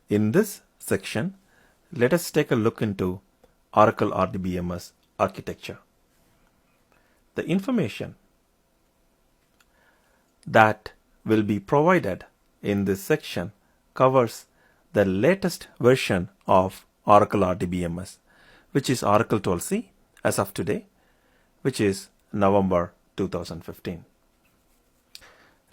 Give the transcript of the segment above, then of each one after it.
In this section, let us take a look into Oracle RDBMS architecture. The information that will be provided in this section covers the latest version of Oracle RDBMS, which is Oracle 12c as of today, which is November 2015.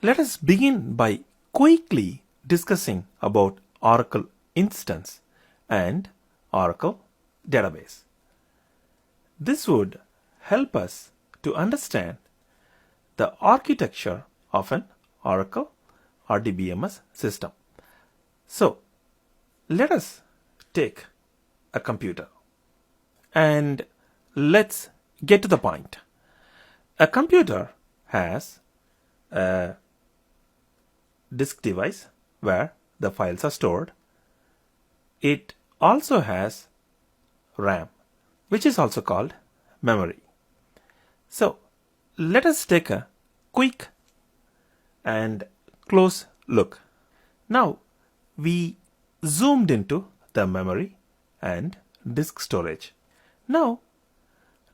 Let us begin by quickly discussing about Oracle Instance and Oracle Database. This would help us to understand the architecture of an Oracle RDBMS system. So, let us take a computer and let's get to the point. A computer has a disk device where the files are stored. It also has RAM, which is also called memory. So, let us take a quick and close look. Now, we zoomed into the memory and disk storage. Now,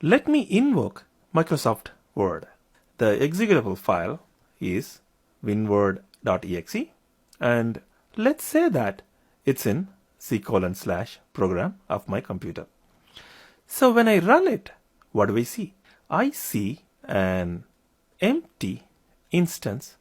let me invoke Microsoft Word. The executable file is winword.exe, and let's say that it's in C:/program of my computer. So when I run it, what do I see? I see an empty instance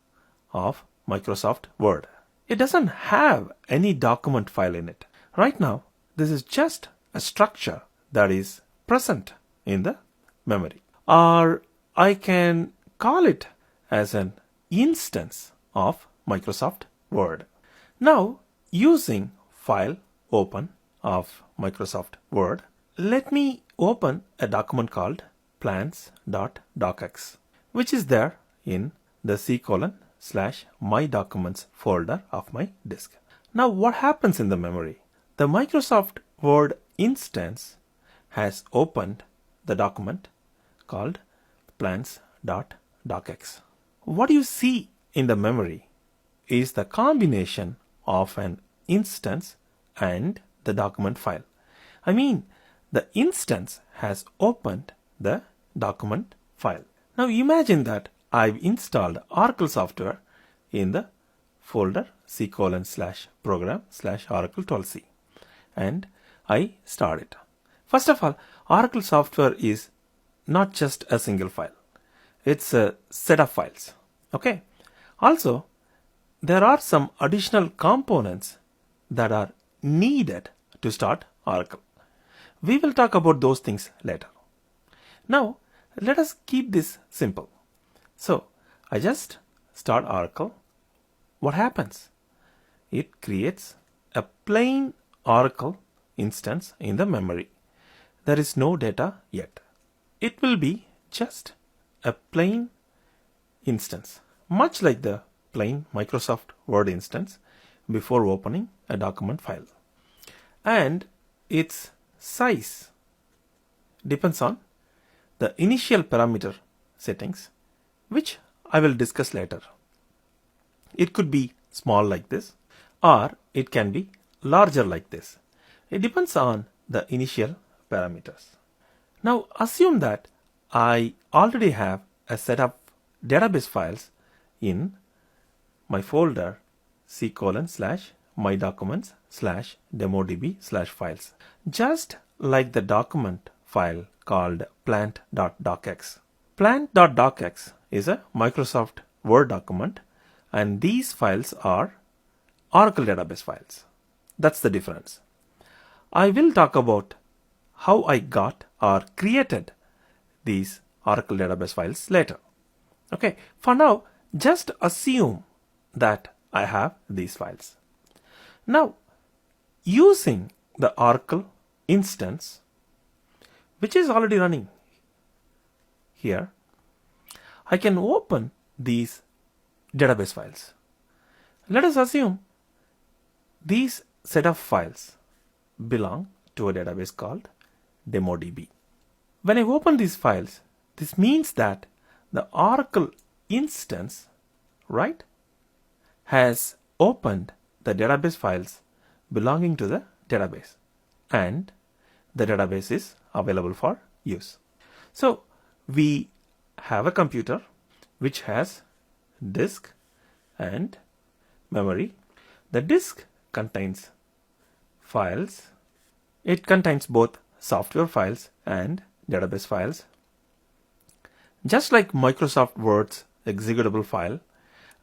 of Microsoft Word. It doesn't have any document file in it. Right now, this is just a structure that is present in the memory. Or I can call it as an instance of Microsoft Word. Now, using file open of Microsoft Word, let me open a document called plans.docx, which is there in the C:/my documents folder of my disk. Now, what happens in the memory? The Microsoft Word instance has opened the document called plans.docx. What you see in the memory is the combination of an instance and the document file. I mean, the instance has opened the document file. Now imagine that I've installed Oracle software in the folder C:/program/Oracle 12c, and I start it. First of all, Oracle software is not just a single file. It's a set of files. Okay. Also, there are some additional components that are needed to start Oracle. We will talk about those things later. Now, let us keep this simple. So, I just start Oracle. What happens? It creates a plain Oracle instance in the memory. There is no data yet. It will be just a plain instance, much like the plain Microsoft Word instance before opening a document file. And its size depends on the initial parameter settings, which I will discuss later. It could be small like this, or it can be larger like this. It depends on the initial parameters. Now assume that I already have a set of database files in my folder C:/my documents/demodb/files, just like the document file called plant.docx. Plant.docx is a Microsoft Word document, and these files are Oracle database files. That's the difference. I will talk about how I got or created these Oracle database files later. Okay, for now, just assume that I have these files. Now, using the Oracle instance, which is already running here, I can open these database files. Let us assume these set of files belong to a database called DemoDB. When I open these files, this means that the Oracle instance, right, has opened the database files belonging to the database, and the database is available for use. So we have a computer which has disk and memory. The disk contains files. It contains both software files and database files. Just like Microsoft Word's executable file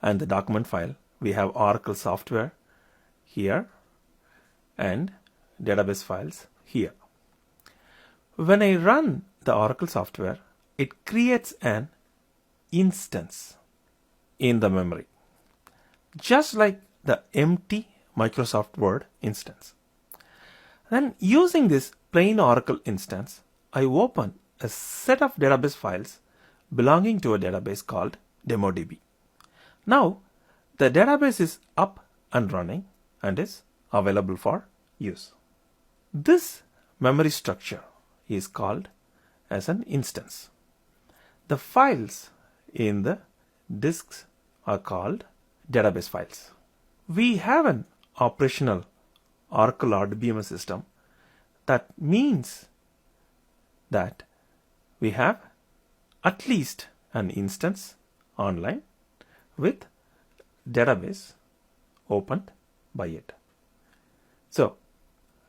and the document file, we have Oracle software here and database files here. When I run the Oracle software, it creates an instance in the memory, just like the empty Microsoft Word instance. Then using this plain Oracle instance, I open a set of database files belonging to a database called DemoDB. Now the database is up and running and is available for use. This memory structure is called as an instance. The files in the disks are called database files. We have an operational Oracle RDBMS system. That means that we have at least an instance online with database opened by it. So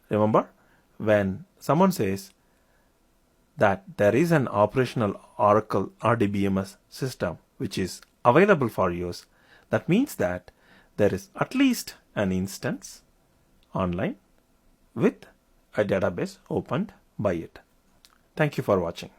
remember, when someone says that there is an operational Oracle RDBMS system which is available for use, that means that there is at least an instance online with a database opened by it. Thank you for watching.